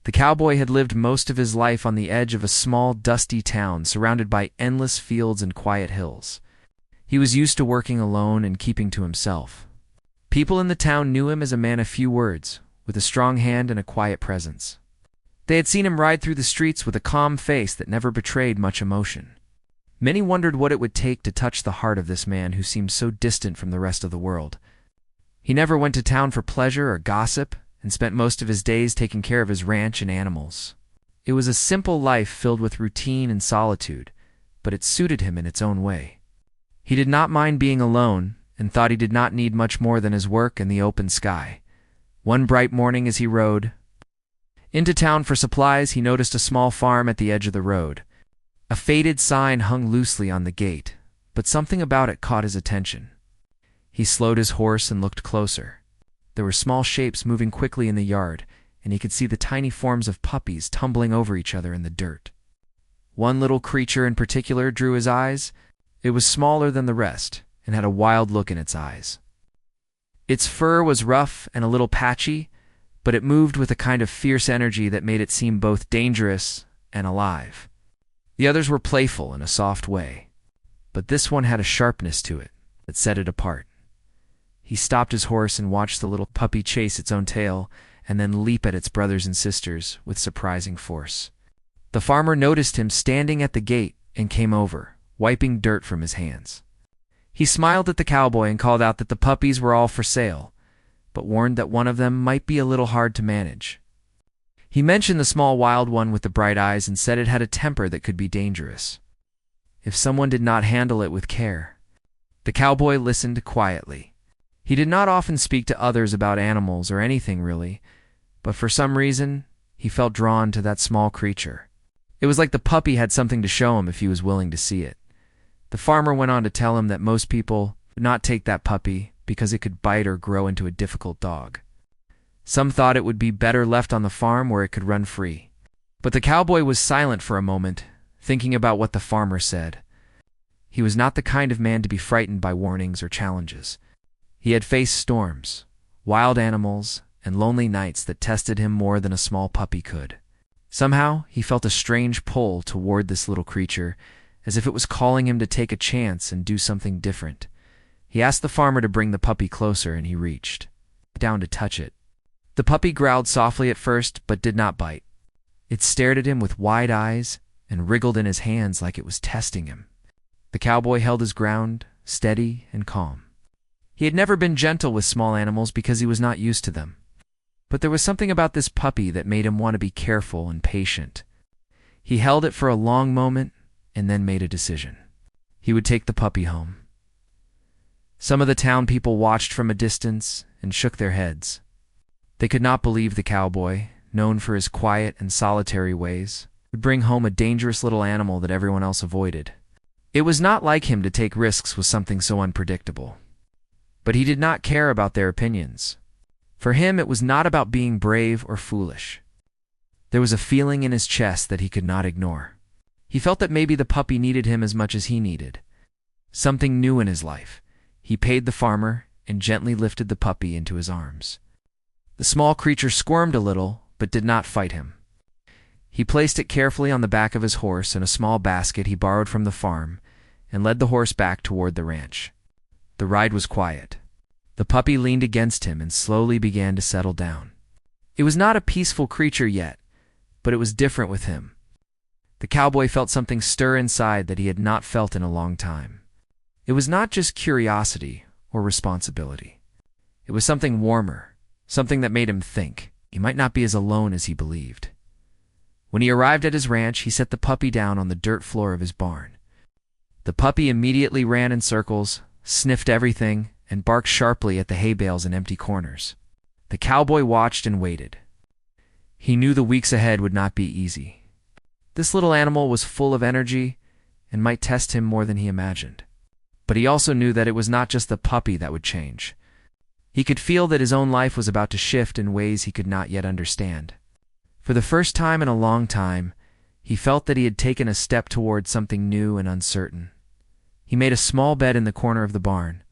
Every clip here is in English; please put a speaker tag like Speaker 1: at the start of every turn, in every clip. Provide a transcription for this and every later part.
Speaker 1: The cowboy had lived most of his life on the edge of a small, dusty town surrounded by endless fields and quiet hills. He was used to working alone and keeping to himself. People in the town knew him as a man of few words, with a strong hand and a quiet presence. They had seen him ride through the streets with a calm face that never betrayed much emotion. Many wondered what it would take to touch the heart of this man who seemed so distant from the rest of the world. He never went to town for pleasure or gossip, and spent most of his days taking care of his ranch and animals. It was a simple life filled with routine and solitude, but it suited him in its own way. He did not mind being alone, and thought he did not need much more than his work and the open sky. One bright morning as he rode into town for supplies, he noticed a small farm at the edge of the road. A faded sign hung loosely on the gate, but something about it caught his attention. He slowed his horse and looked closer. There were small shapes moving quickly in the yard, and he could see the tiny forms of puppies tumbling over each other in the dirt. One little creature in particular drew his eyes. It was smaller than the rest, and had a wild look in its eyes. Its fur was rough and a little patchy, but it moved with a kind of fierce energy that made it seem both dangerous and alive. The others were playful in a soft way, but this one had a sharpness to it that set it apart. He stopped his horse and watched the little puppy chase its own tail and then leap at its brothers and sisters with surprising force. The farmer noticed him standing at the gate and came over, wiping dirt from his hands. He smiled at the cowboy and called out that the puppies were all for sale, but warned that one of them might be a little hard to manage. He mentioned the small wild one with the bright eyes and said it had a temper that could be dangerous if someone did not handle it with care. The cowboy listened quietly. He did not often speak to others about animals or anything really, but for some reason, he felt drawn to that small creature. It was like the puppy had something to show him if he was willing to see it. The farmer went on to tell him that most people would not take that puppy because it could bite or grow into a difficult dog. Some thought it would be better left on the farm where it could run free. But the cowboy was silent for a moment, thinking about what the farmer said. He was not the kind of man to be frightened by warnings or challenges. He had faced storms, wild animals, and lonely nights that tested him more than a small puppy could. Somehow, he felt a strange pull toward this little creature, as if it was calling him to take a chance and do something different. He asked the farmer to bring the puppy closer, and he reached down to touch it. The puppy growled softly at first, but did not bite. It stared at him with wide eyes and wriggled in his hands like it was testing him. The cowboy held his ground, steady and calm. He had never been gentle with small animals because he was not used to them. But there was something about this puppy that made him want to be careful and patient. He held it for a long moment and then made a decision. He would take the puppy home. Some of the town people watched from a distance and shook their heads. They could not believe the cowboy, known for his quiet and solitary ways, would bring home a dangerous little animal that everyone else avoided. It was not like him to take risks with something so unpredictable. But he did not care about their opinions. For him, it was not about being brave or foolish. There was a feeling in his chest that he could not ignore. He felt that maybe the puppy needed him as much as he needed. Something new in his life. He paid the farmer and gently lifted the puppy into his arms. The small creature squirmed a little, but did not fight him. He placed it carefully on the back of his horse in a small basket he borrowed from the farm and led the horse back toward the ranch. The ride was quiet. The puppy leaned against him and slowly began to settle down. It was not a peaceful creature yet, but it was different with him. The cowboy felt something stir inside that he had not felt in a long time. It was not just curiosity or responsibility. It was something warmer, something that made him think he might not be as alone as he believed. When he arrived at his ranch, he set the puppy down on the dirt floor of his barn. The puppy immediately ran in circles, sniffed everything, and barked sharply at the hay bales and empty corners. The cowboy watched and waited. He knew the weeks ahead would not be easy. This little animal was full of energy and might test him more than he imagined. But he also knew that it was not just the puppy that would change. He could feel that his own life was about to shift in ways he could not yet understand. For the first time in a long time, he felt that he had taken a step toward something new and uncertain. He made a small bed in the corner of the barn.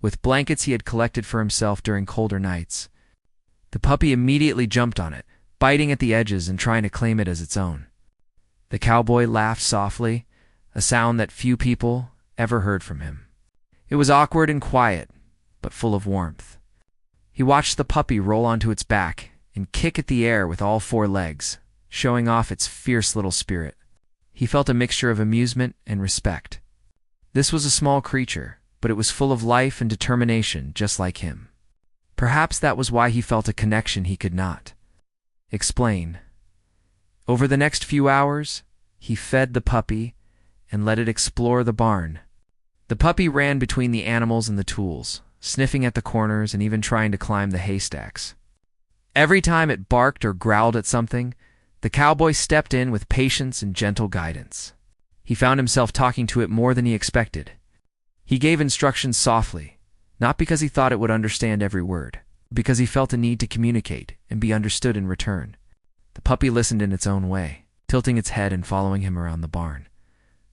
Speaker 1: With blankets he had collected for himself during colder nights. The puppy immediately jumped on it, biting at the edges and trying to claim it as its own. The cowboy laughed softly, a sound that few people ever heard from him. It was awkward and quiet, but full of warmth. He watched the puppy roll onto its back and kick at the air with all four legs, showing off its fierce little spirit. He felt a mixture of amusement and respect. This was a small creature, but it was full of life and determination, just like him. Perhaps that was why he felt a connection he could not explain. Over the next few hours, he fed the puppy and let it explore the barn. The puppy ran between the animals and the tools, sniffing at the corners and even trying to climb the haystacks. Every time it barked or growled at something, the cowboy stepped in with patience and gentle guidance. He found himself talking to it more than he expected. He gave instructions softly, not because he thought it would understand every word, but because he felt a need to communicate and be understood in return. The puppy listened in its own way, tilting its head and following him around the barn.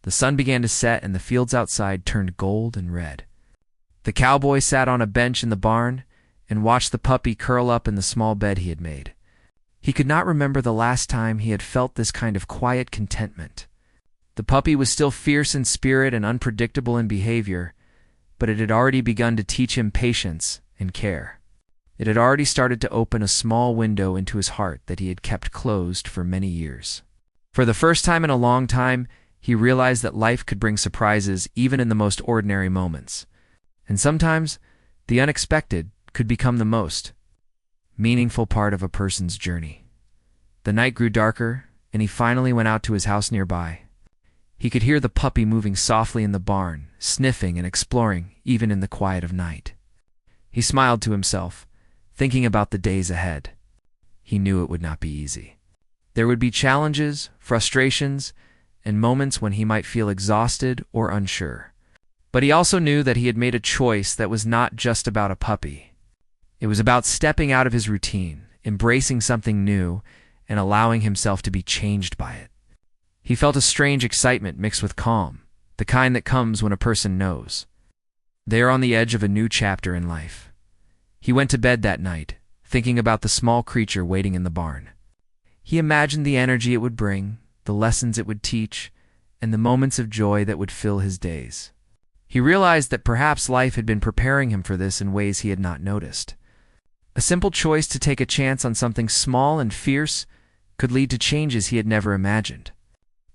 Speaker 1: The sun began to set and the fields outside turned gold and red. The cowboy sat on a bench in the barn and watched the puppy curl up in the small bed he had made. He could not remember the last time he had felt this kind of quiet contentment. The puppy was still fierce in spirit and unpredictable in behavior, but it had already begun to teach him patience and care. It had already started to open a small window into his heart that he had kept closed for many years. For the first time in a long time, he realized that life could bring surprises even in the most ordinary moments. And sometimes, the unexpected could become the most meaningful part of a person's journey. The night grew darker, and he finally went out to his house nearby. He could hear the puppy moving softly in the barn, sniffing and exploring even in the quiet of night. He smiled to himself, thinking about the days ahead. He knew it would not be easy. There would be challenges, frustrations, and moments when he might feel exhausted or unsure. But he also knew that he had made a choice that was not just about a puppy. It was about stepping out of his routine, embracing something new, and allowing himself to be changed by it. He felt a strange excitement mixed with calm, the kind that comes when a person knows they are on the edge of a new chapter in life. He went to bed that night, thinking about the small creature waiting in the barn. He imagined the energy it would bring, the lessons it would teach, and the moments of joy that would fill his days. He realized that perhaps life had been preparing him for this in ways he had not noticed. A simple choice to take a chance on something small and fierce could lead to changes he had never imagined.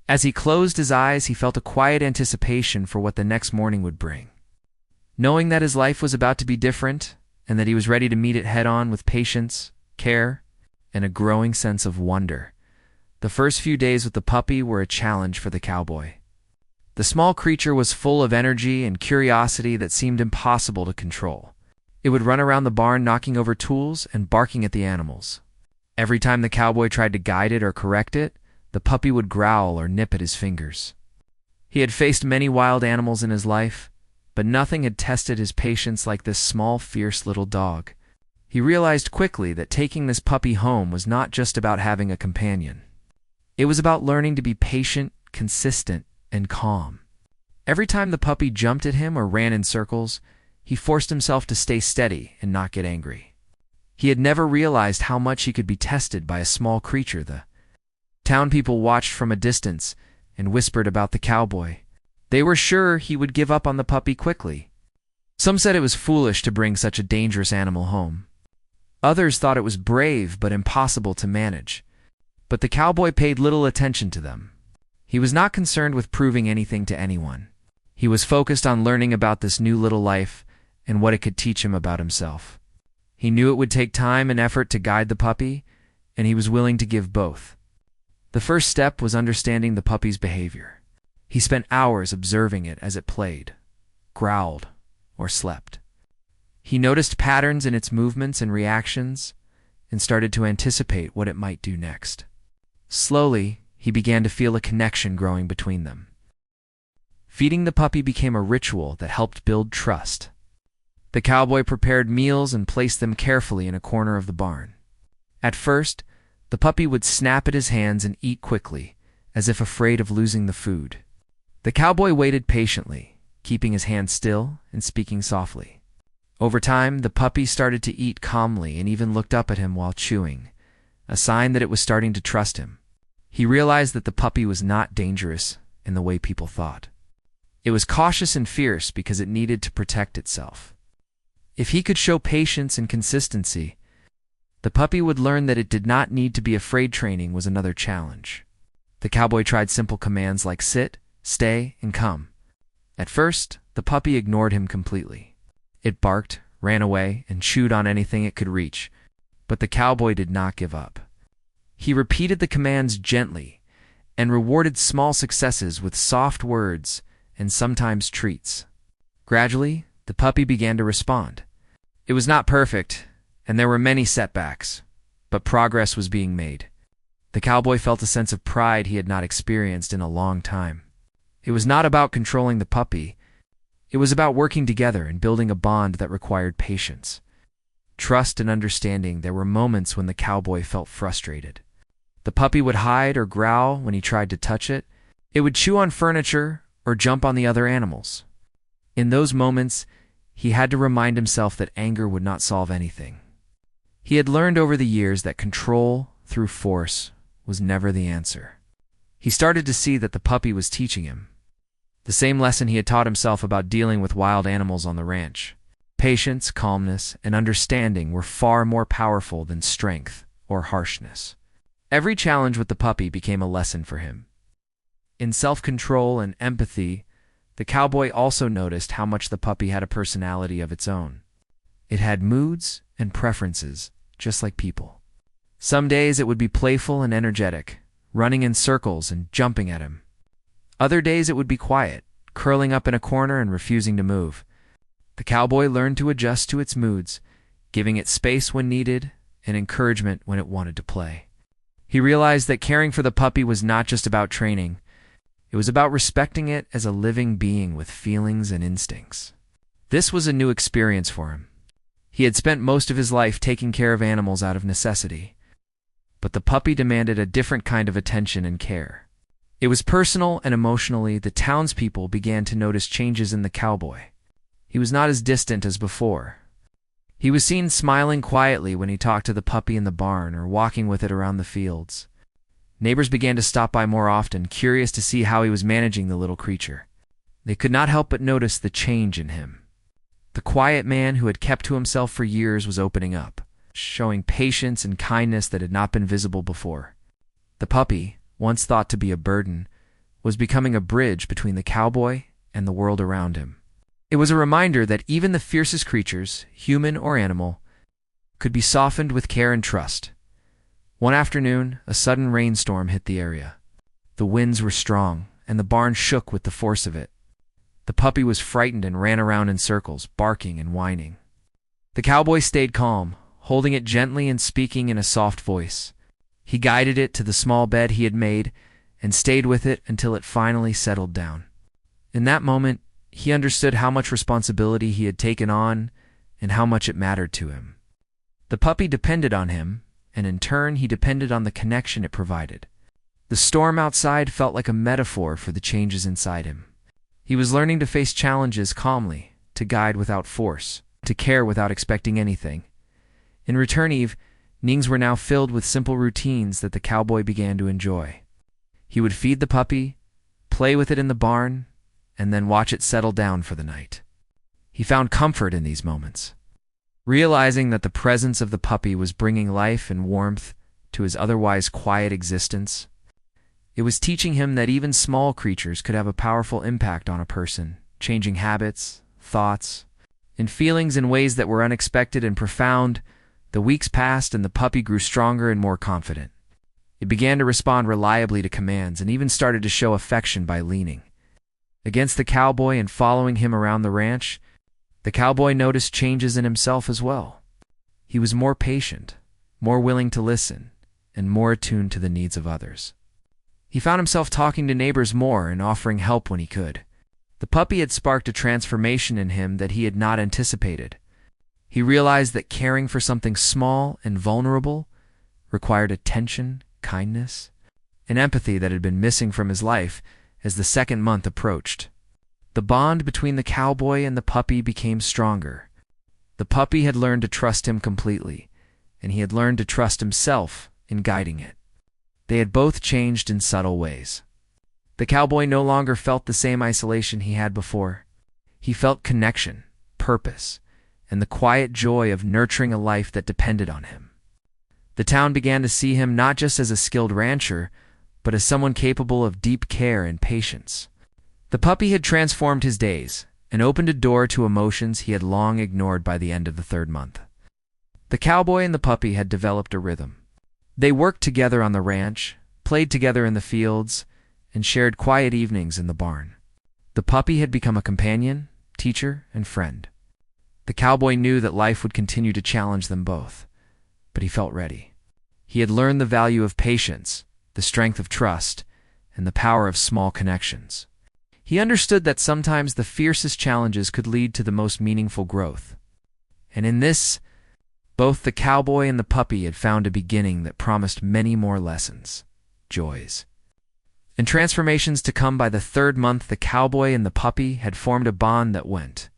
Speaker 1: As he closed his eyes, he felt a quiet anticipation for what the next morning would bring. Knowing that his life was about to be different, and that he was ready to meet it head-on with patience, care, and a growing sense of wonder. The first few days with the puppy were a challenge for the cowboy. The small creature was full of energy and curiosity that seemed impossible to control. It would run around the barn knocking over tools and barking at the animals. Every time the cowboy tried to guide it or correct it, the puppy would growl or nip at his fingers. He had faced many wild animals in his life, but nothing had tested his patience like this small, fierce little dog. He realized quickly that taking this puppy home was not just about having a companion. It was about learning to be patient, consistent, and calm. Every time the puppy jumped at him or ran in circles, he forced himself to stay steady and not get angry. He had never realized how much he could be tested by a small creature. The town people watched from a distance and whispered about the cowboy. They were sure he would give up on the puppy quickly. Some said it was foolish to bring such a dangerous animal home. Others thought it was brave but impossible to manage. But the cowboy paid little attention to them. He was not concerned with proving anything to anyone. He was focused on learning about this new little life and what it could teach him about himself. He knew it would take time and effort to guide the puppy, and he was willing to give both. The first step was understanding the puppy's behavior. He spent hours observing it as it played, growled, or slept. He noticed patterns in its movements and reactions and started to anticipate what it might do next. Slowly, he began to feel a connection growing between them. Feeding the puppy became a ritual that helped build trust. The cowboy prepared meals and placed them carefully in a corner of the barn. At first, the puppy would snap at his hands and eat quickly, as if afraid of losing the food. The cowboy waited patiently, keeping his hands still and speaking softly. Over time, the puppy started to eat calmly and even looked up at him while chewing, a sign that it was starting to trust him. He realized that the puppy was not dangerous in the way people thought. It was cautious and fierce because it needed to protect itself. If he could show patience and consistency, the puppy would learn that it did not need to be afraid. Training was another challenge. The cowboy tried simple commands like sit, stay, and come. At first, the puppy ignored him completely. It barked, ran away, and chewed on anything it could reach, but the cowboy did not give up. He repeated the commands gently and rewarded small successes with soft words and sometimes treats. Gradually, the puppy began to respond. It was not perfect, and there were many setbacks, but progress was being made. The cowboy felt a sense of pride he had not experienced in a long time. It was not about controlling the puppy. It was about working together and building a bond that required patience, trust, and understanding. There were moments when the cowboy felt frustrated. The puppy would hide or growl when he tried to touch it. It would chew on furniture or jump on the other animals. In those moments, he had to remind himself that anger would not solve anything. He had learned over the years that control through force was never the answer. He started to see that the puppy was teaching him the same lesson he had taught himself about dealing with wild animals on the ranch. Patience, calmness, and understanding were far more powerful than strength or harshness. Every challenge with the puppy became a lesson for him. In self-control and empathy, the cowboy also noticed how much the puppy had a personality of its own. It had moods and preferences, just like people. Some days it would be playful and energetic, running in circles and jumping at him. Other days it would be quiet, curling up in a corner and refusing to move. The cowboy learned to adjust to its moods, giving it space when needed and encouragement when it wanted to play. He realized that caring for the puppy was not just about training. It was about respecting it as a living being with feelings and instincts. This was a new experience for him. He had spent most of his life taking care of animals out of necessity, but the puppy demanded a different kind of attention and care. It was personal, and emotionally, the townspeople began to notice changes in the cowboy. He was not as distant as before. He was seen smiling quietly when he talked to the puppy in the barn or walking with it around the fields. Neighbors began to stop by more often, curious to see how he was managing the little creature. They could not help but notice the change in him. The quiet man who had kept to himself for years was opening up, showing patience and kindness that had not been visible before. The puppy, once thought to be a burden, was becoming a bridge between the cowboy and the world around him. It was a reminder that even the fiercest creatures, human or animal, could be softened with care and trust. One afternoon, a sudden rainstorm hit the area. The winds were strong, and the barn shook with the force of it. The puppy was frightened and ran around in circles, barking and whining. The cowboy stayed calm, holding it gently and speaking in a soft voice. He guided it to the small bed he had made and stayed with it until it finally settled down. In that moment, he understood how much responsibility he had taken on and how much it mattered to him. The puppy depended on him, and in turn he depended on the connection it provided. The storm outside felt like a metaphor for the changes inside him. He was learning to face challenges calmly, to guide without force, to care without expecting anything. In return, evenings were now filled with simple routines that the cowboy began to enjoy. He would feed the puppy, play with it in the barn, and then watch it settle down for the night. He found comfort in these moments, realizing that the presence of the puppy was bringing life and warmth to his otherwise quiet existence. It was teaching him that even small creatures could have a powerful impact on a person, changing habits, thoughts, and feelings in ways that were unexpected and profound. The weeks passed, and the puppy grew stronger and more confident. It began to respond reliably to commands and even started to show affection by leaning against the cowboy and following him around the ranch. The cowboy noticed changes in himself as well. He was more patient, more willing to listen, and more attuned to the needs of others. He found himself talking to neighbors more and offering help when he could. The puppy had sparked a transformation in him that he had not anticipated. He realized that caring for something small and vulnerable required attention, kindness, and empathy that had been missing from his life as the second month approached. The bond between the cowboy and the puppy became stronger. The puppy had learned to trust him completely, and he had learned to trust himself in guiding it. They had both changed in subtle ways. The cowboy no longer felt the same isolation he had before. He felt connection, purpose, and the quiet joy of nurturing a life that depended on him. The town began to see him not just as a skilled rancher, but as someone capable of deep care and patience. The puppy had transformed his days and opened a door to emotions he had long ignored by the end of the 3rd month. The cowboy and the puppy had developed a rhythm. They worked together on the ranch, played together in the fields, and shared quiet evenings in the barn. The puppy had become a companion, teacher, and friend. The cowboy knew that life would continue to challenge them both, but he felt ready. He had learned the value of patience, the strength of trust, and the power of small connections. He understood that sometimes the fiercest challenges could lead to the most meaningful growth. And in this, both the cowboy and the puppy had found a beginning that promised many more lessons, joys, and transformations to come. By the 3rd month, the cowboy and the puppy had formed a bond that went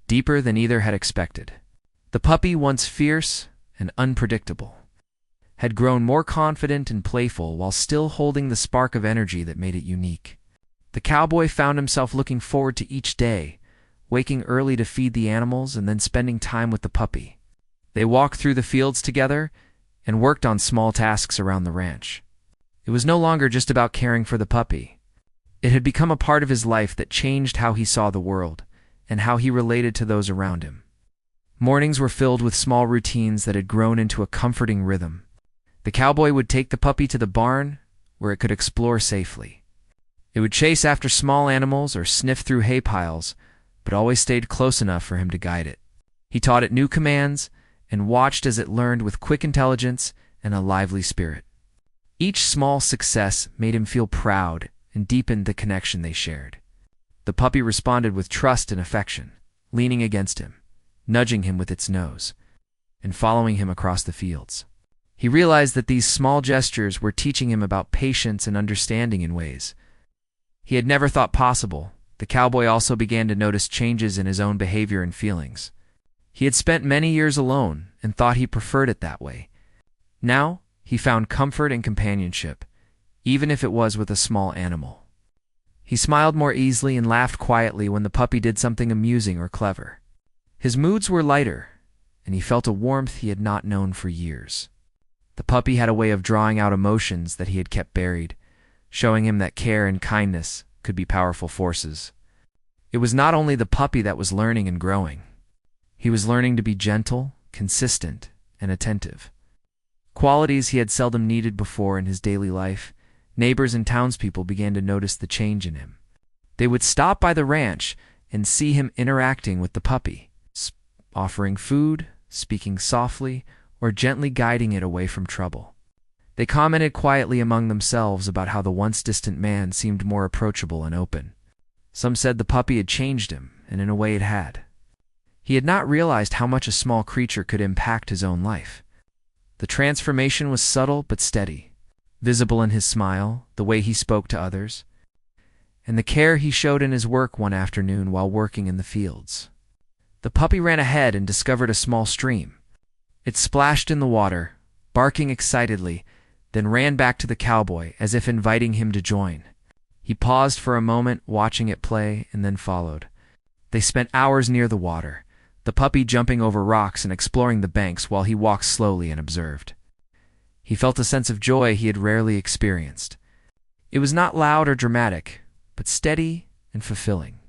Speaker 1: deeper than either had expected. The puppy, once fierce and unpredictable, had grown more confident and playful while still holding the spark of energy that made it unique. The cowboy found himself looking forward to each day, waking early to feed the animals and then spending time with the puppy. They walked through the fields together and worked on small tasks around the ranch. It was no longer just about caring for the puppy. It had become a part of his life that changed how he saw the world and how he related to those around him. Mornings were filled with small routines that had grown into a comforting rhythm. The cowboy would take the puppy to the barn where it could explore safely. It would chase after small animals or sniff through hay piles, but always stayed close enough for him to guide it. He taught it new commands and watched as it learned with quick intelligence and a lively spirit. Each small success made him feel proud and deepened the connection they shared. The puppy responded with trust and affection, leaning against him, nudging him with its nose, and following him across the fields. He realized that these small gestures were teaching him about patience and understanding in ways he had never thought possible. The cowboy also began to notice changes in his own behavior and feelings. He had spent many years alone and thought he preferred it that way. Now, he found comfort and companionship, even if it was with a small animal. He smiled more easily and laughed quietly when the puppy did something amusing or clever. His moods were lighter, and he felt a warmth he had not known for years. The puppy had a way of drawing out emotions that he had kept buried, showing him that care and kindness could be powerful forces. It was not only the puppy that was learning and growing. He was learning to be gentle, consistent, and attentive. Qualities he had seldom needed before in his daily life. Neighbors and townspeople began to notice the change in him. They would stop by the ranch and see him interacting with the puppy, offering food, speaking softly, or gently guiding it away from trouble. They commented quietly among themselves about how the once distant man seemed more approachable and open. Some said the puppy had changed him, and in a way it had. He had not realized how much a small creature could impact his own life. The transformation was subtle but steady, visible in his smile, the way he spoke to others, and the care he showed in his work one afternoon while working in the fields. The puppy ran ahead and discovered a small stream. It splashed in the water, barking excitedly, then ran back to the cowboy as if inviting him to join. He paused for a moment, watching it play, and then followed. They spent hours near the water, the puppy jumping over rocks and exploring the banks while he walked slowly and observed. He felt a sense of joy he had rarely experienced. It was not loud or dramatic, but steady and fulfilling.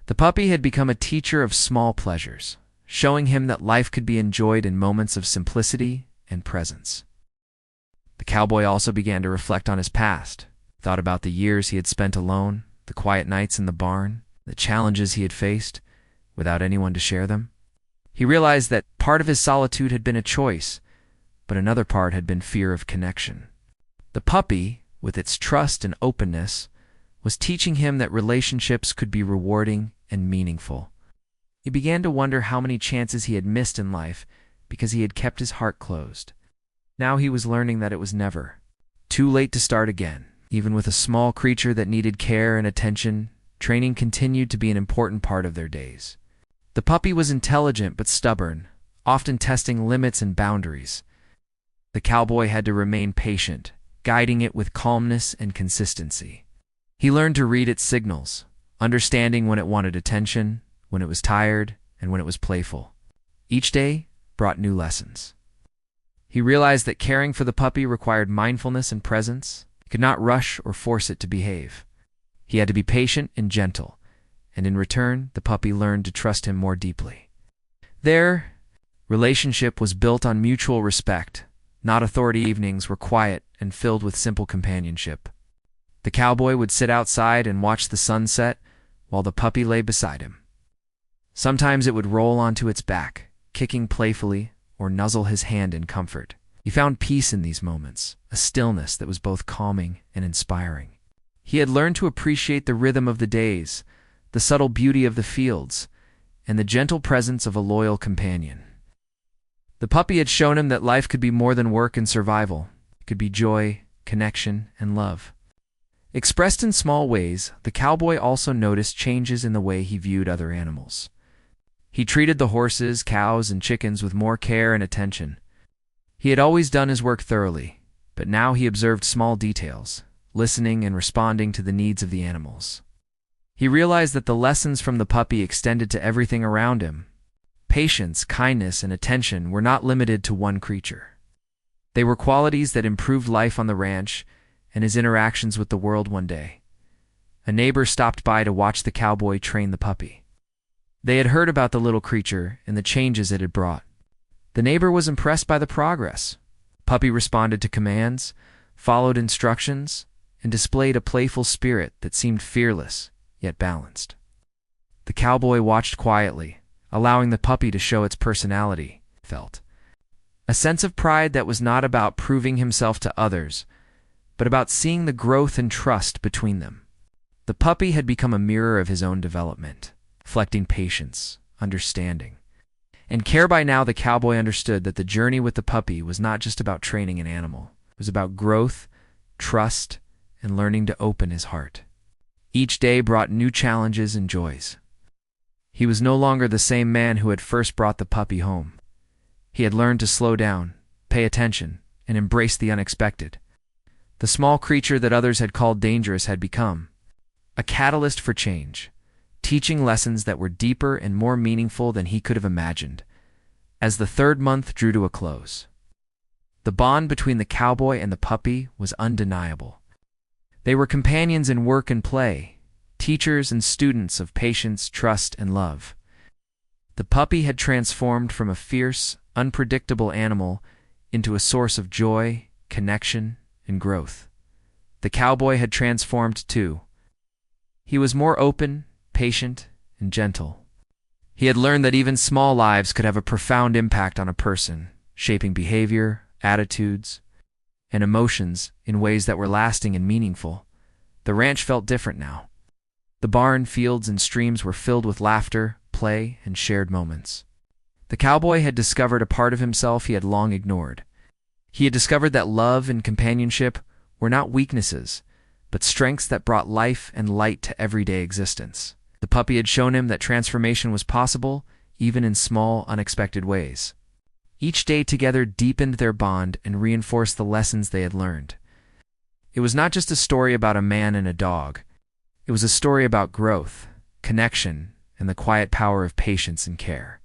Speaker 1: The puppy had become a teacher of small pleasures, showing him that life could be enjoyed in moments of simplicity and presence. The cowboy also began to reflect on his past, thought about the years he had spent alone, the quiet nights in the barn, the challenges he had faced, without anyone to share them. He realized that part of his solitude had been a choice, but another part had been fear of connection. The puppy, with its trust and openness, was teaching him that relationships could be rewarding and meaningful. He began to wonder how many chances he had missed in life because he had kept his heart closed. Now he was learning that it was never too late to start again. Even with a small creature that needed care and attention, training continued to be an important part of their days. The puppy was intelligent but stubborn, often testing limits and boundaries. The cowboy had to remain patient, guiding it with calmness and consistency. He learned to read its signals, understanding when it wanted attention, when it was tired, and when it was playful. Each day brought new lessons. He realized that caring for the puppy required mindfulness and presence. He could not rush or force it to behave. He had to be patient and gentle, and in return, the puppy learned to trust him more deeply. Their relationship was built on mutual respect, not authority. Evenings were quiet and filled with simple companionship. The cowboy would sit outside and watch the sun set while the puppy lay beside him. Sometimes it would roll onto its back, kicking playfully, or nuzzle his hand in comfort. He found peace in these moments, a stillness that was both calming and inspiring. He had learned to appreciate the rhythm of the days, the subtle beauty of the fields, and the gentle presence of a loyal companion. The puppy had shown him that life could be more than work and survival. It could be joy, connection, and love. Expressed in small ways, the cowboy also noticed changes in the way he viewed other animals. He treated the horses, cows, and chickens with more care and attention. He had always done his work thoroughly, but now he observed small details, listening and responding to the needs of the animals. He realized that the lessons from the puppy extended to everything around him. Patience, kindness, and attention were not limited to one creature. They were qualities that improved life on the ranch and his interactions with the world. One day, a neighbor stopped by to watch the cowboy train the puppy. They had heard about the little creature and the changes it had brought. The neighbor was impressed by the progress. Puppy responded to commands, followed instructions, and displayed a playful spirit that seemed fearless, yet balanced. The cowboy watched quietly, allowing the puppy to show its personality. Felt a sense of pride that was not about proving himself to others, but about seeing the growth and trust between them. The puppy had become a mirror of his own development, reflecting patience, understanding, and care. By now, the cowboy understood that the journey with the puppy was not just about training an animal. It was about growth, trust, and learning to open his heart. Each day brought new challenges and joys. He was no longer the same man who had first brought the puppy home. He had learned to slow down, pay attention, and embrace the unexpected. The small creature that others had called dangerous had become a catalyst for change, teaching lessons that were deeper and more meaningful than he could have imagined. As the third month drew to a close, the bond between the cowboy and the puppy was undeniable. They were companions in work and play, teachers and students of patience, trust, and love. The puppy had transformed from a fierce, unpredictable animal into a source of joy, connection, and growth. The cowboy had transformed too. He was more open, patient, and gentle. He had learned that even small lives could have a profound impact on a person, shaping behavior, attitudes, and emotions in ways that were lasting and meaningful. The ranch felt different now. The barn, fields, and streams were filled with laughter, play, and shared moments. The cowboy had discovered a part of himself he had long ignored. He had discovered that love and companionship were not weaknesses, but strengths that brought life and light to everyday existence. The puppy had shown him that transformation was possible, even in small, unexpected ways. Each day together deepened their bond and reinforced the lessons they had learned. It was not just a story about a man and a dog. It was a story about growth, connection, and the quiet power of patience and care.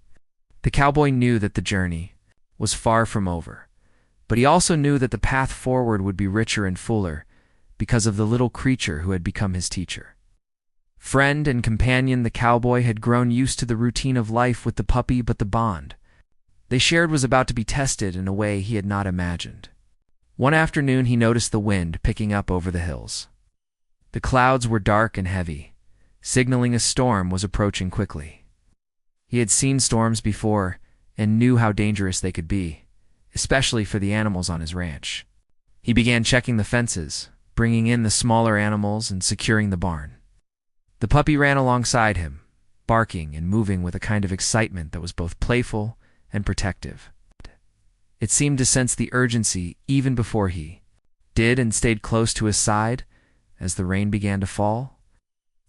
Speaker 1: The cowboy knew that the journey was far from over, but he also knew that the path forward would be richer and fuller because of the little creature who had become his teacher. Friend and companion, the cowboy had grown used to the routine of life with the puppy, but the bond they shared was about to be tested in a way he had not imagined. One afternoon, he noticed the wind picking up over the hills. The clouds were dark and heavy, signaling a storm was approaching quickly. He had seen storms before and knew how dangerous they could be, especially for the animals on his ranch. He began checking the fences, bringing in the smaller animals and securing the barn. The puppy ran alongside him, barking and moving with a kind of excitement that was both playful and protective. It seemed to sense the urgency even before he did, and stayed close to his side as the rain began to fall.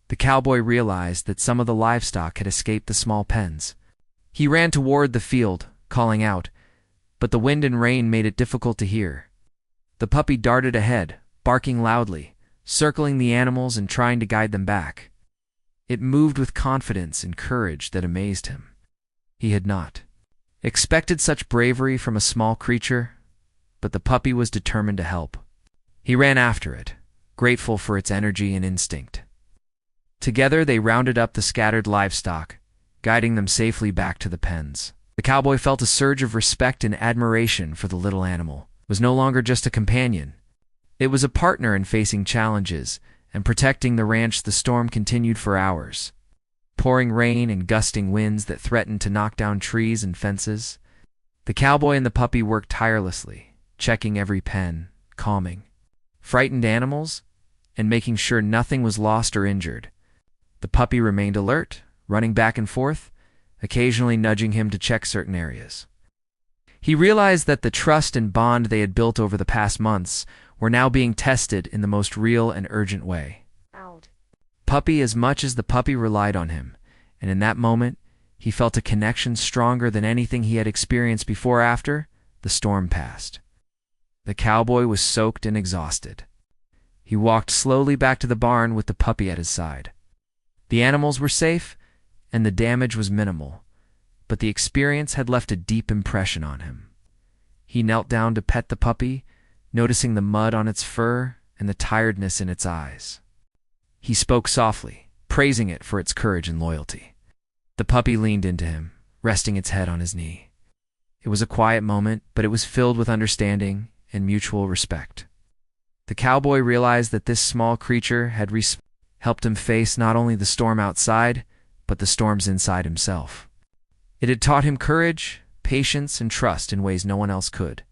Speaker 1: The cowboy realized that some of the livestock had escaped the small pens. He ran toward the field, calling out, but the wind and rain made it difficult to hear. The puppy darted ahead, barking loudly, circling the animals and trying to guide them back. It moved with confidence and courage that amazed him. He had not expected such bravery from a small creature, but the puppy was determined to help. He ran after it, grateful for its energy and instinct. Together they rounded up the scattered livestock, guiding them safely back to the pens. The cowboy felt a surge of respect and admiration for the little animal. It was no longer just a companion. It was a partner in facing challenges and protecting the ranch. The storm continued for hours. Pouring rain and gusting winds that threatened to knock down trees and fences. The cowboy and the puppy worked tirelessly, checking every pen, calming frightened animals, and making sure nothing was lost or injured. The puppy remained alert, running back and forth, occasionally nudging him to check certain areas. He realized that the trust and bond they had built over the past months were now being tested in the most real and urgent way. Puppy as much as the puppy relied on him, and in that moment, he felt a connection stronger than anything he had experienced before. After the storm passed, the cowboy was soaked and exhausted. He walked slowly back to the barn with the puppy at his side. The animals were safe, and the damage was minimal, but the experience had left a deep impression on him. He knelt down to pet the puppy, noticing the mud on its fur and the tiredness in its eyes. He spoke softly, praising it for its courage and loyalty. The puppy leaned into him, resting its head on his knee. It was a quiet moment, but it was filled with understanding and mutual respect. The cowboy realized that this small creature had helped him face not only the storm outside, but the storms inside himself. It had taught him courage, patience, and trust in ways no one else could.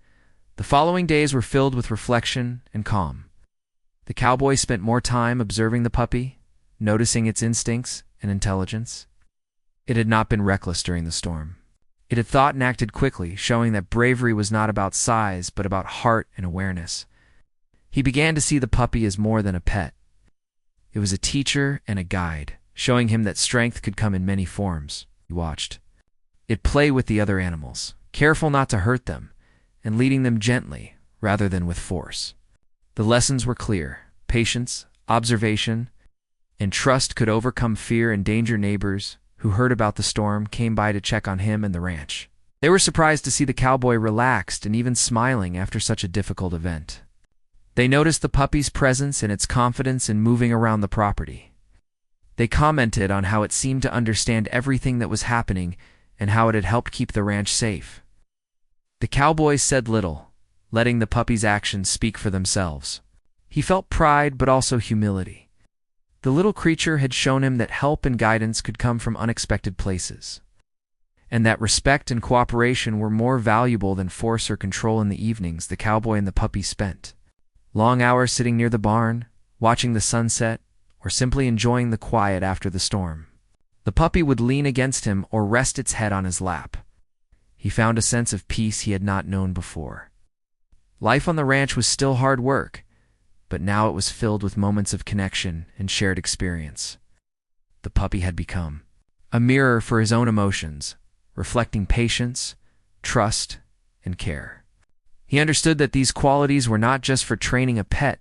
Speaker 1: The following days were filled with reflection and calm. The cowboy spent more time observing the puppy, noticing its instincts and intelligence. It had not been reckless during the storm. It had thought and acted quickly, showing that bravery was not about size, but about heart and awareness. He began to see the puppy as more than a pet. It was a teacher and a guide, showing him that strength could come in many forms. He watched it play with the other animals, careful not to hurt them, and leading them gently rather than with force. The lessons were clear. Patience, observation, and trust could overcome fear and danger. Neighbors who heard about the storm came by to check on him and the ranch. They were surprised to see the cowboy relaxed and even smiling after such a difficult event. They noticed the puppy's presence and its confidence in moving around the property. They commented on how it seemed to understand everything that was happening and how it had helped keep the ranch safe. The cowboy said little, letting the puppy's actions speak for themselves. He felt pride but also humility. The little creature had shown him that help and guidance could come from unexpected places, and that respect and cooperation were more valuable than force or control. In the evenings, the cowboy and the puppy spent long hours sitting near the barn, watching the sunset, or simply enjoying the quiet after the storm. The puppy would lean against him or rest its head on his lap. He found a sense of peace he had not known before. Life on the ranch was still hard work, but now it was filled with moments of connection and shared experience. The puppy had become a mirror for his own emotions, reflecting patience, trust, and care. He understood that these qualities were not just for training a pet,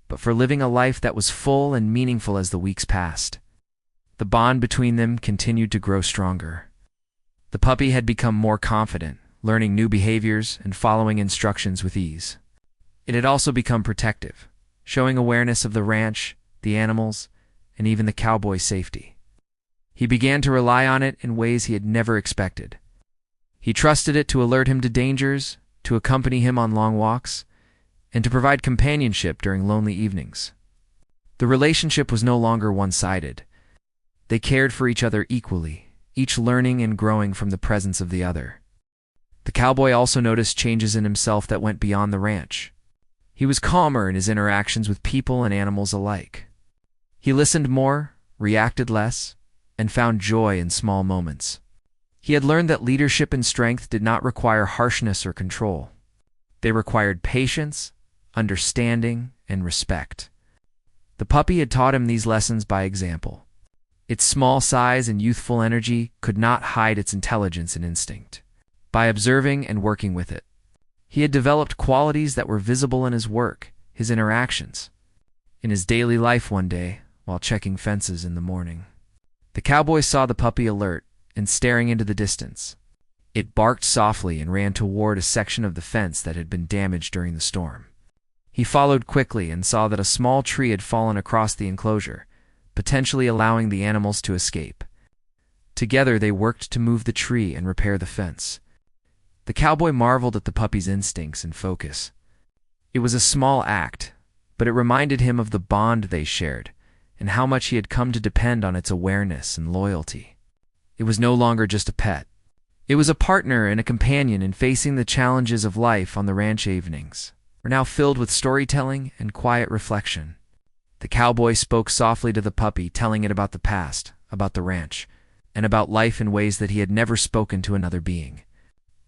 Speaker 1: but for living a life that was full and meaningful. As the weeks passed, the bond between them continued to grow stronger. The puppy had become more confident, learning new behaviors and following instructions with ease. It had also become protective, showing awareness of the ranch, the animals, and even the cowboy's safety. He began to rely on it in ways he had never expected. He trusted it to alert him to dangers, to accompany him on long walks, and to provide companionship during lonely evenings. The relationship was no longer one-sided. They cared for each other equally, each learning and growing from the presence of the other. The cowboy also noticed changes in himself that went beyond the ranch. He was calmer in his interactions with people and animals alike. He listened more, reacted less, and found joy in small moments. He had learned that leadership and strength did not require harshness or control. They required patience, understanding, and respect. The puppy had taught him these lessons by example. Its small size and youthful energy could not hide its intelligence and instinct. by observing and working with it. He had developed qualities that were visible in his work, his interactions, in his daily life. One day, while checking fences in the morning, the cowboy saw the puppy alert and staring into the distance. It barked softly and ran toward a section of the fence that had been damaged during the storm. He followed quickly and saw that a small tree had fallen across the enclosure, potentially allowing the animals to escape. Together they worked to move the tree and repair the fence. The cowboy marveled at the puppy's instincts and focus. It was a small act, but it reminded him of the bond they shared and how much he had come to depend on its awareness and loyalty. It was no longer just a pet. It was a partner and a companion in facing the challenges of life on the ranch. Evenings were now filled with storytelling and quiet reflection. The cowboy spoke softly to the puppy, telling it about the past, about the ranch, and about life in ways that he had never spoken to another being.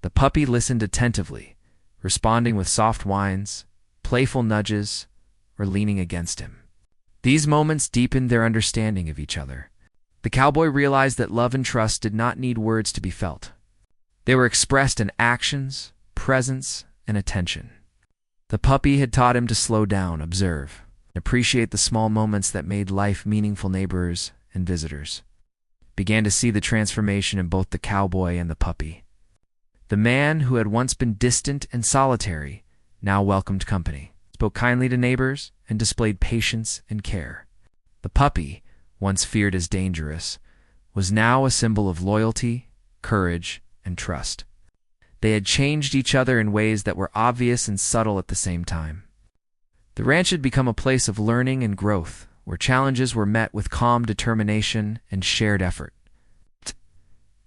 Speaker 1: The puppy listened attentively, responding with soft whines, playful nudges, or leaning against him. These moments deepened their understanding of each other. The cowboy realized that love and trust did not need words to be felt. They were expressed in actions, presence, and attention. The puppy had taught him to slow down, observe, and appreciate the small moments that made life meaningful. Neighbors and visitors began to see the transformation in both the cowboy and the puppy. The man, who had once been distant and solitary, now welcomed company, spoke kindly to neighbors, and displayed patience and care. The puppy, once feared as dangerous, was now a symbol of loyalty, courage, and trust. They had changed each other in ways that were obvious and subtle at the same time. The ranch had become a place of learning and growth, where challenges were met with calm determination and shared effort.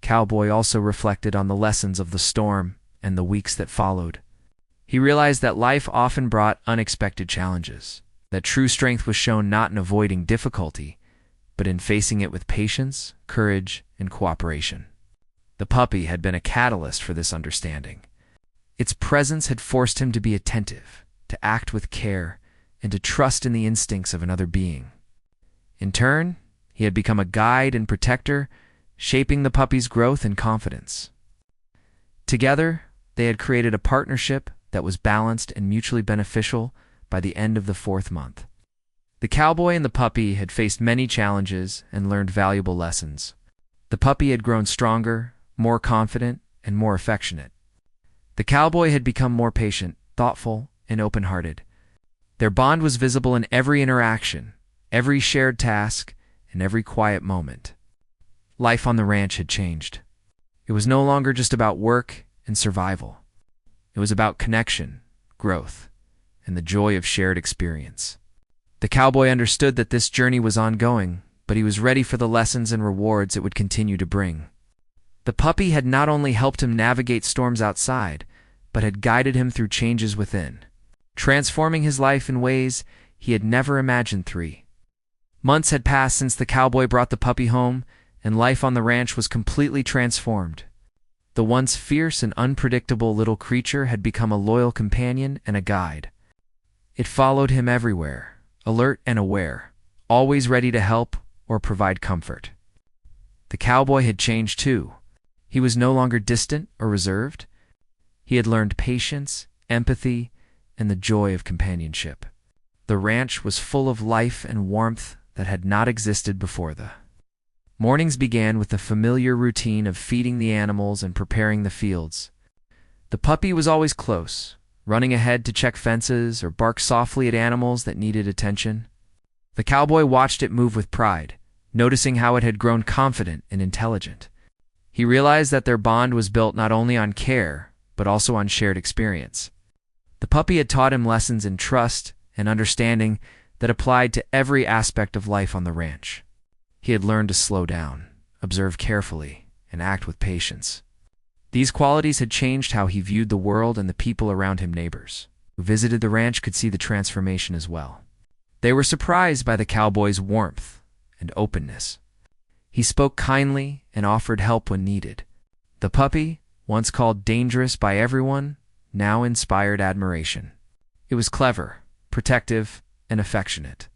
Speaker 1: Cowboy also reflected on the lessons of the storm and the weeks that followed. He realized that life often brought unexpected challenges, that true strength was shown not in avoiding difficulty, but in facing it with patience, courage, and cooperation. The puppy had been a catalyst for this understanding. Its presence had forced him to be attentive, to act with care, and to trust in the instincts of another being. In turn, he had become a guide and protector, shaping the puppy's growth and confidence. Together, they had created a partnership that was balanced and mutually beneficial by the end of the 4th month. The cowboy and the puppy had faced many challenges and learned valuable lessons. The puppy had grown stronger, more confident, and more affectionate. The cowboy had become more patient, thoughtful, and open-hearted. Their bond was visible in every interaction, every shared task, and every quiet moment. Life on the ranch had changed. It was no longer just about work and survival. It was about connection, growth, and the joy of shared experience. The cowboy understood that this journey was ongoing, but he was ready for the lessons and rewards it would continue to bring. The puppy had not only helped him navigate storms outside, but had guided him through changes within, transforming his life in ways he had never imagined. 3 months had passed since the cowboy brought the puppy home, and life on the ranch was completely transformed. The once fierce and unpredictable little creature had become a loyal companion and a guide. It followed him everywhere, alert and aware, always ready to help or provide comfort. The cowboy had changed too. He was no longer distant or reserved. He had learned patience, empathy, and the joy of companionship. The ranch was full of life and warmth that had not existed before. The mornings began with the familiar routine of feeding the animals and preparing the fields. The puppy was always close, running ahead to check fences or bark softly at animals that needed attention. The cowboy watched it move with pride, noticing how it had grown confident and intelligent. He realized that their bond was built not only on care, but also on shared experience. The puppy had taught him lessons in trust and understanding that applied to every aspect of life on the ranch. He had learned to slow down, observe carefully, and act with patience. These qualities had changed how he viewed the world and the people around him. Neighbors who visited the ranch could see the transformation as well. They were surprised by the cowboy's warmth and openness. He spoke kindly and offered help when needed. The puppy, once called dangerous by everyone, now inspired admiration. It was clever, protective, and affectionate.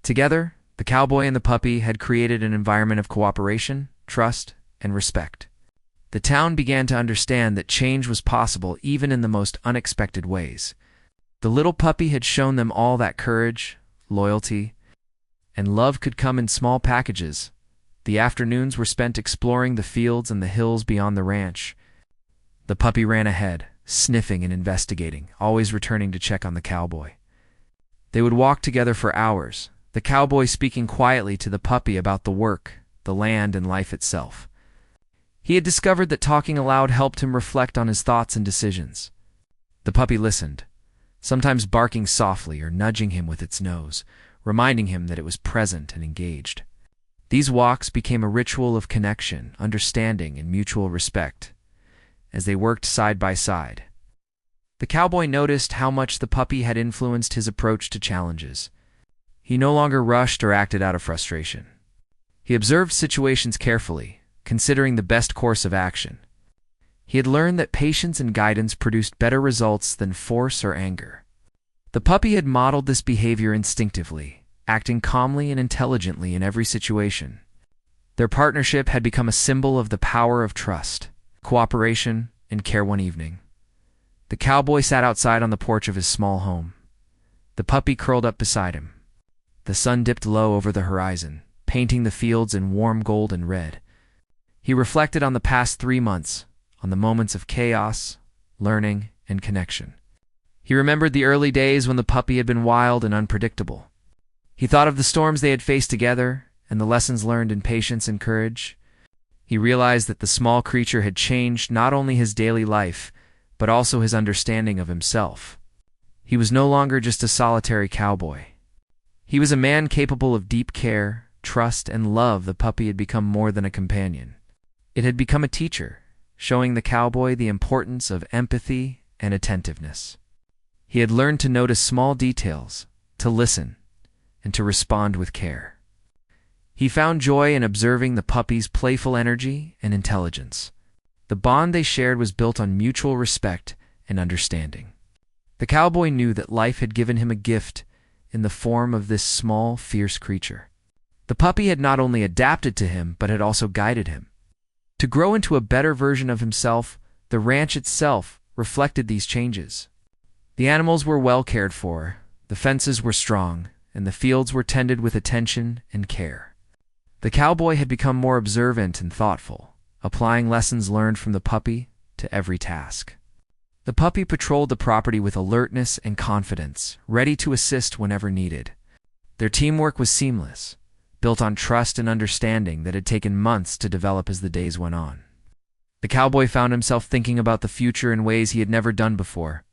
Speaker 1: Together, the cowboy and the puppy had created an environment of cooperation, trust, and respect. The town began to understand that change was possible even in the most unexpected ways. The little puppy had shown them all that courage, loyalty, and love could come in small packages. The afternoons were spent exploring the fields and the hills beyond the ranch. The puppy ran ahead, sniffing and investigating, always returning to check on the cowboy. They would walk together for hours, the cowboy speaking quietly to the puppy about the work, the land, and life itself. He had discovered that talking aloud helped him reflect on his thoughts and decisions. The puppy listened, sometimes barking softly or nudging him with its nose, reminding him that it was present and engaged. These walks became a ritual of connection, understanding, and mutual respect as they worked side by side. The cowboy noticed how much the puppy had influenced his approach to challenges. He no longer rushed or acted out of frustration. He observed situations carefully, considering the best course of action. He had learned that patience and guidance produced better results than force or anger. The puppy had modeled this behavior instinctively, acting calmly and intelligently in every situation. Their partnership had become a symbol of the power of trust, cooperation, and care. One evening, the cowboy sat outside on the porch of his small home. The puppy curled up beside him. The sun dipped low over the horizon, painting the fields in warm gold and red. He reflected on the past 3 months, on the moments of chaos, learning, and connection. He remembered the early days when the puppy had been wild and unpredictable. He thought of the storms they had faced together and the lessons learned in patience and courage. He realized that the small creature had changed not only his daily life, but also his understanding of himself. He was no longer just a solitary cowboy. He was a man capable of deep care, trust, and love. The puppy had become more than a companion. It had become a teacher, showing the cowboy the importance of empathy and attentiveness. He had learned to notice small details, to listen, and to respond with care. He found joy in observing the puppy's playful energy and intelligence. The bond they shared was built on mutual respect and understanding. The cowboy knew that life had given him a gift in the form of this small, fierce creature. The puppy had not only adapted to him, but had also guided him. To grow into a better version of himself, the ranch itself reflected these changes. The animals were well cared for, the fences were strong, and the fields were tended with attention and care. The cowboy had become more observant and thoughtful, applying lessons learned from the puppy to every task. The puppy patrolled the property with alertness and confidence, ready to assist whenever needed. Their teamwork was seamless, built on trust and understanding that had taken months to develop as the days went on. The cowboy found himself thinking about the future in ways he had never done before.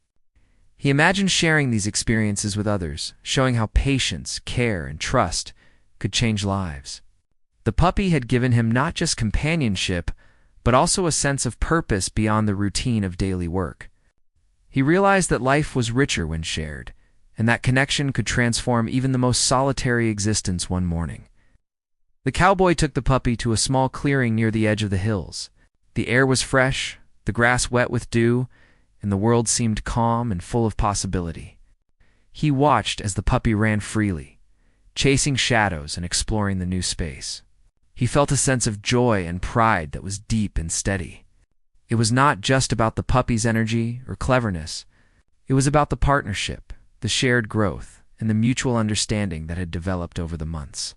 Speaker 1: He imagined sharing these experiences with others, showing how patience, care, and trust could change lives. The puppy had given him not just companionship, but also a sense of purpose beyond the routine of daily work. He realized that life was richer when shared, and that connection could transform even the most solitary existence. One morning, the cowboy took the puppy to a small clearing near the edge of the hills. The air was fresh, the grass wet with dew, and the world seemed calm and full of possibility. He watched as the puppy ran freely, chasing shadows and exploring the new space. He felt a sense of joy and pride that was deep and steady. It was not just about the puppy's energy or cleverness. It was about the partnership, the shared growth, and the mutual understanding that had developed over the months.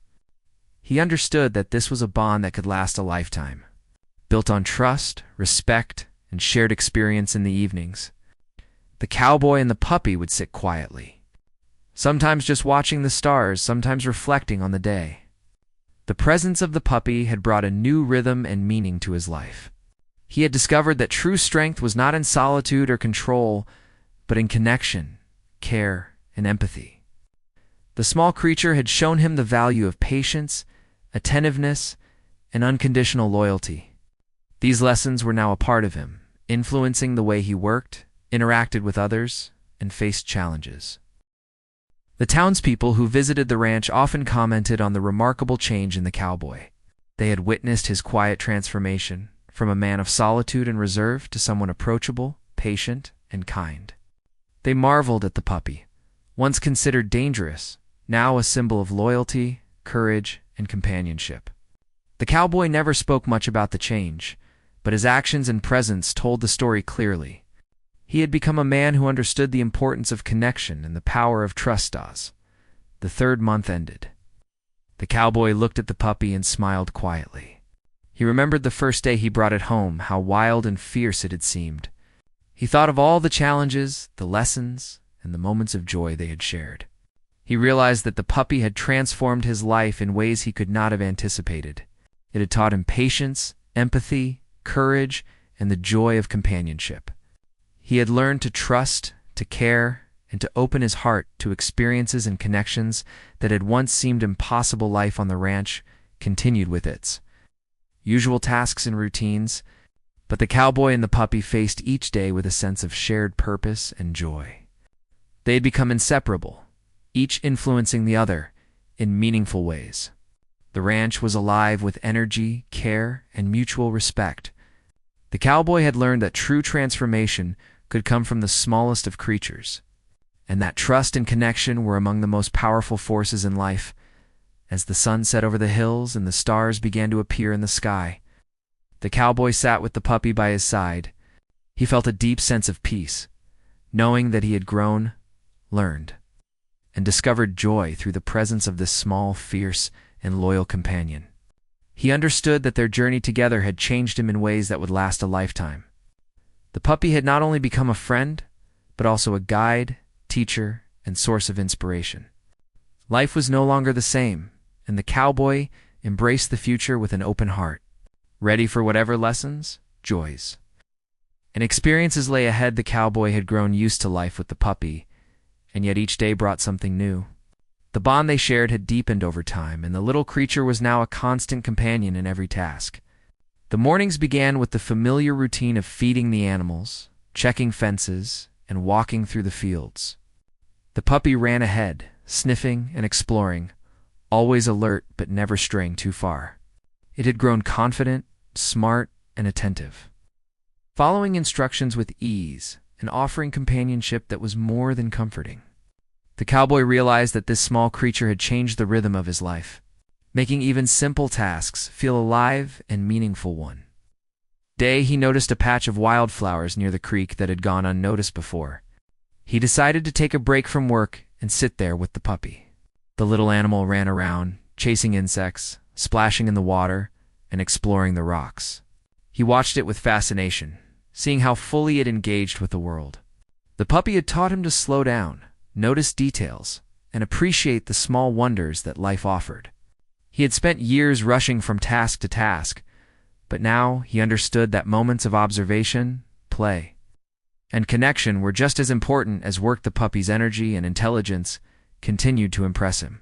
Speaker 1: He understood that this was a bond that could last a lifetime, built on trust, respect, and shared experience. In the evenings, the cowboy and the puppy would sit quietly, sometimes just watching the stars, sometimes reflecting on the day. The presence of the puppy had brought a new rhythm and meaning to his life. He had discovered that true strength was not in solitude or control, but in connection, care, and empathy. The small creature had shown him the value of patience, attentiveness, and unconditional loyalty. These lessons were now a part of him, influencing the way he worked, interacted with others, and faced challenges. The townspeople who visited the ranch often commented on the remarkable change in the cowboy. They had witnessed his quiet transformation, from a man of solitude and reserve to someone approachable, patient, and kind. They marveled at the puppy, once considered dangerous, now a symbol of loyalty, courage, and companionship. The cowboy never spoke much about the change, but his actions and presence told the story clearly. He had become a man who understood the importance of connection and the power of trust. The third month ended. The cowboy looked at the puppy and smiled quietly. He remembered the first day he brought it home, how wild and fierce it had seemed. He thought of all the challenges, the lessons, and the moments of joy they had shared. He realized that the puppy had transformed his life in ways he could not have anticipated. It had taught him patience, empathy, courage, and the joy of companionship. He had learned to trust, to care, and to open his heart to experiences and connections that had once seemed impossible. Life on the ranch continued with its usual tasks and routines, but the cowboy and the puppy faced each day with a sense of shared purpose and joy. They had become inseparable, each influencing the other in meaningful ways. The ranch was alive with energy, care, and mutual respect. The cowboy had learned that true transformation could come from the smallest of creatures, and that trust and connection were among the most powerful forces in life. As the sun set over the hills and the stars began to appear in the sky, the cowboy sat with the puppy by his side. He felt a deep sense of peace, knowing that he had grown, learned, and discovered joy through the presence of this small, fierce, and loyal companion. He understood that their journey together had changed him in ways that would last a lifetime. The puppy had not only become a friend, but also a guide, teacher, and source of inspiration. Life was no longer the same, and the cowboy embraced the future with an open heart, ready for whatever lessons, joys, and experiences lay ahead. The cowboy had grown used to life with the puppy, and yet each day brought something new. The bond they shared had deepened over time, and the little creature was now a constant companion in every task. The mornings began with the familiar routine of feeding the animals, checking fences, and walking through the fields. The puppy ran ahead, sniffing and exploring, always alert but never straying too far. It had grown confident, smart, and attentive, following instructions with ease and offering companionship that was more than comforting. The cowboy realized that this small creature had changed the rhythm of his life, making even simple tasks feel alive and meaningful. One day, he noticed a patch of wildflowers near the creek that had gone unnoticed before. He decided to take a break from work and sit there with the puppy. The little animal ran around, chasing insects, splashing in the water, and exploring the rocks. He watched it with fascination, seeing how fully it engaged with the world. The puppy had taught him to slow down, notice details, and appreciate the small wonders that life offered. He had spent years rushing from task to task, but now he understood that moments of observation, play, and connection were just as important as work. The puppy's energy and intelligence continued to impress him.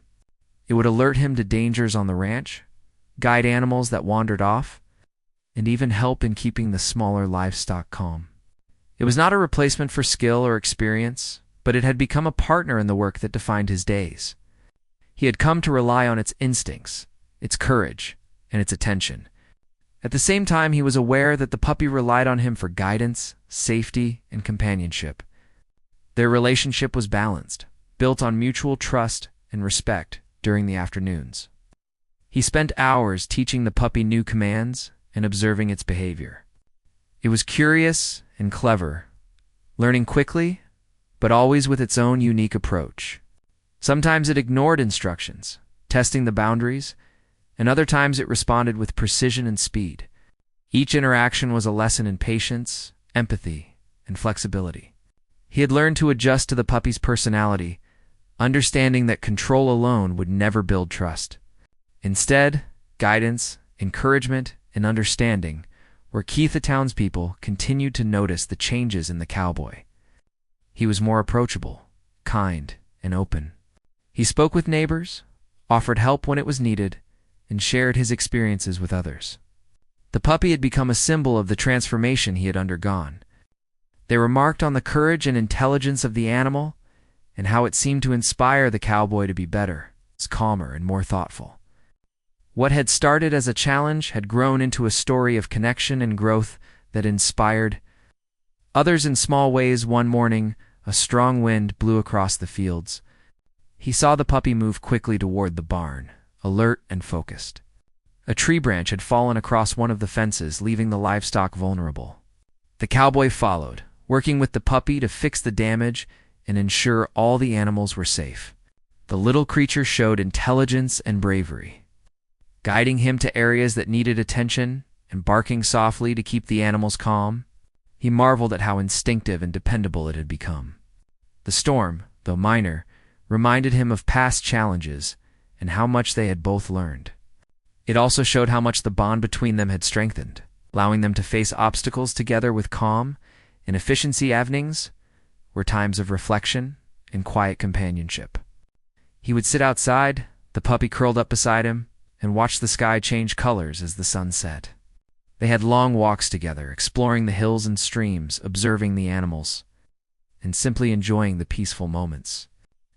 Speaker 1: It would alert him to dangers on the ranch, guide animals that wandered off, and even help in keeping the smaller livestock calm. It was not a replacement for skill or experience, but it had become a partner in the work that defined his days. He had come to rely on its instincts, its courage, and its attention. At the same time, he was aware that the puppy relied on him for guidance, safety, and companionship. Their relationship was balanced, built on mutual trust and respect during the afternoons. He spent hours teaching the puppy new commands and observing its behavior. It was curious and clever, learning quickly, but always with its own unique approach. Sometimes it ignored instructions, testing the boundaries, and other times it responded with precision and speed. Each interaction was a lesson in patience, empathy, and flexibility. He had learned to adjust to the puppy's personality, understanding that control alone would never build trust. Instead, guidance, encouragement, and understanding were key. The townspeople continued to notice the changes in the cowboy. He was more approachable, kind, and open. He spoke with neighbors, offered help when it was needed, and shared his experiences with others. The puppy had become a symbol of the transformation he had undergone. They remarked on the courage and intelligence of the animal and how it seemed to inspire the cowboy to be better, calmer, and more thoughtful. What had started as a challenge had grown into a story of connection and growth that inspired others in small ways. One morning, a strong wind blew across the fields. He saw the puppy move quickly toward the barn, alert and focused. A tree branch had fallen across one of the fences, leaving the livestock vulnerable. The cowboy followed, working with the puppy to fix the damage and ensure all the animals were safe. The little creature showed intelligence and bravery, guiding him to areas that needed attention and barking softly to keep the animals calm. He marveled at how instinctive and dependable it had become. The storm, though minor, reminded him of past challenges and how much they had both learned. It also showed how much the bond between them had strengthened, allowing them to face obstacles together with calm and efficiency. Evenings were times of reflection and quiet companionship. He would sit outside, the puppy curled up beside him, and watch the sky change colors as the sun set. They had long walks together, exploring the hills and streams, observing the animals, and simply enjoying the peaceful moments.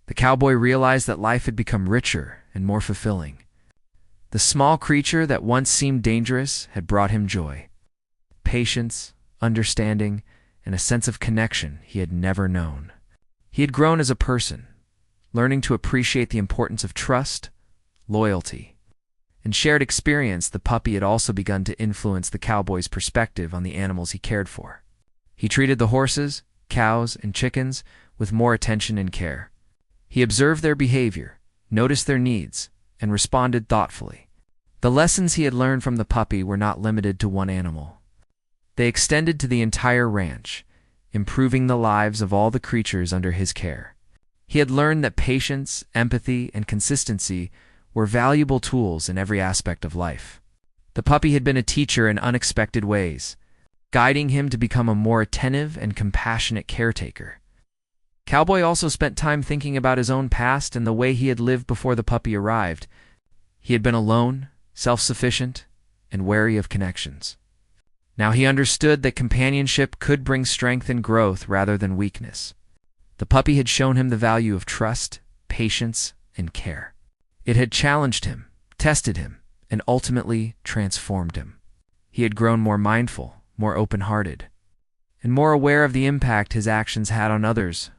Speaker 1: The cowboy realized that life had become richer and more fulfilling. The small creature that once seemed dangerous had brought him joy, patience, understanding, and a sense of connection he had never known. He had grown as a person, learning to appreciate the importance of trust, loyalty, and shared experience. The puppy had also begun to influence the cowboy's perspective on the animals he cared for. He treated the horses, cows, and chickens with more attention and care. He observed their behavior, noticed their needs, and responded thoughtfully. The lessons he had learned from the puppy were not limited to one animal. They extended to the entire ranch, improving the lives of all the creatures under his care. He had learned that patience, empathy, and consistency were valuable tools in every aspect of life. The puppy had been a teacher in unexpected ways, guiding him to become a more attentive and compassionate caretaker. Cowboy also spent time thinking about his own past and the way he had lived before the puppy arrived. He had been alone, self-sufficient, and wary of connections. Now he understood that companionship could bring strength and growth rather than weakness. The puppy had shown him the value of trust, patience, and care. It had challenged him, tested him, and ultimately transformed him. He had grown more mindful, more open-hearted, and more aware of the impact his actions had on others.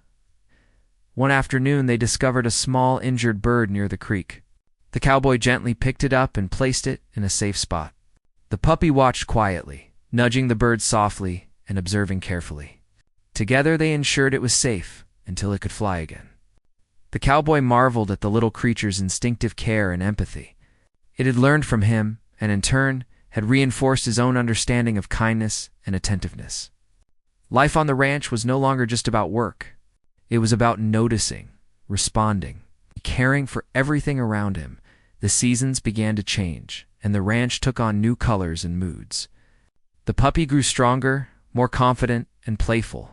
Speaker 1: One afternoon, they discovered a small injured bird near the creek. The cowboy gently picked it up and placed it in a safe spot. The puppy watched quietly, nudging the bird softly and observing carefully. Together they ensured it was safe until it could fly again. The cowboy marveled at the little creature's instinctive care and empathy. It had learned from him, and in turn had reinforced his own understanding of kindness and attentiveness. Life on the ranch was no longer just about work. It was about noticing, responding, caring for everything around him. The seasons began to change, and the ranch took on new colors and moods. The puppy grew stronger, more confident, and playful,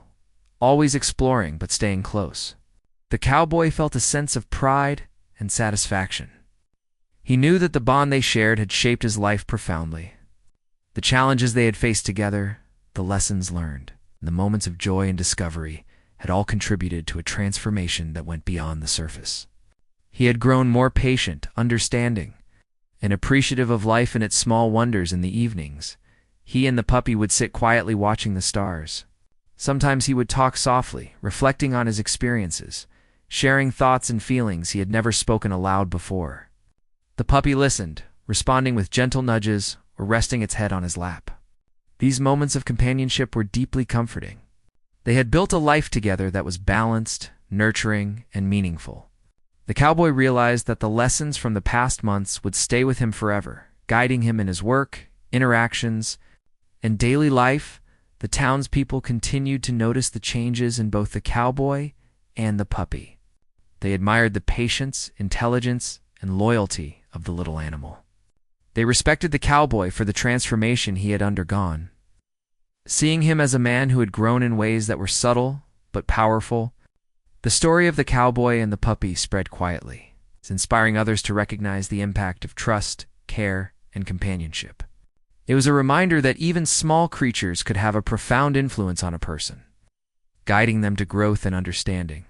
Speaker 1: always exploring but staying close. The cowboy felt a sense of pride and satisfaction. He knew that the bond they shared had shaped his life profoundly. The challenges they had faced together, the lessons learned, and the moments of joy and discovery had all contributed to a transformation that went beyond the surface. He had grown more patient, understanding, and appreciative of life and its small wonders. In the evenings, he and the puppy would sit quietly watching the stars. Sometimes he would talk softly, reflecting on his experiences, sharing thoughts and feelings he had never spoken aloud before. The puppy listened, responding with gentle nudges or resting its head on his lap. These moments of companionship were deeply comforting. They had built a life together that was balanced, nurturing, and meaningful. The cowboy realized that the lessons from the past months would stay with him forever, guiding him in his work, interactions, and daily life. The townspeople continued to notice the changes in both the cowboy and the puppy. They admired the patience, intelligence, and loyalty of the little animal. They respected the cowboy for the transformation he had undergone. Seeing him as a man who had grown in ways that were subtle but powerful, the story of the cowboy and the puppy spread quietly, inspiring others to recognize the impact of trust, care, and companionship. It was a reminder that even small creatures could have a profound influence on a person, guiding them to growth and understanding.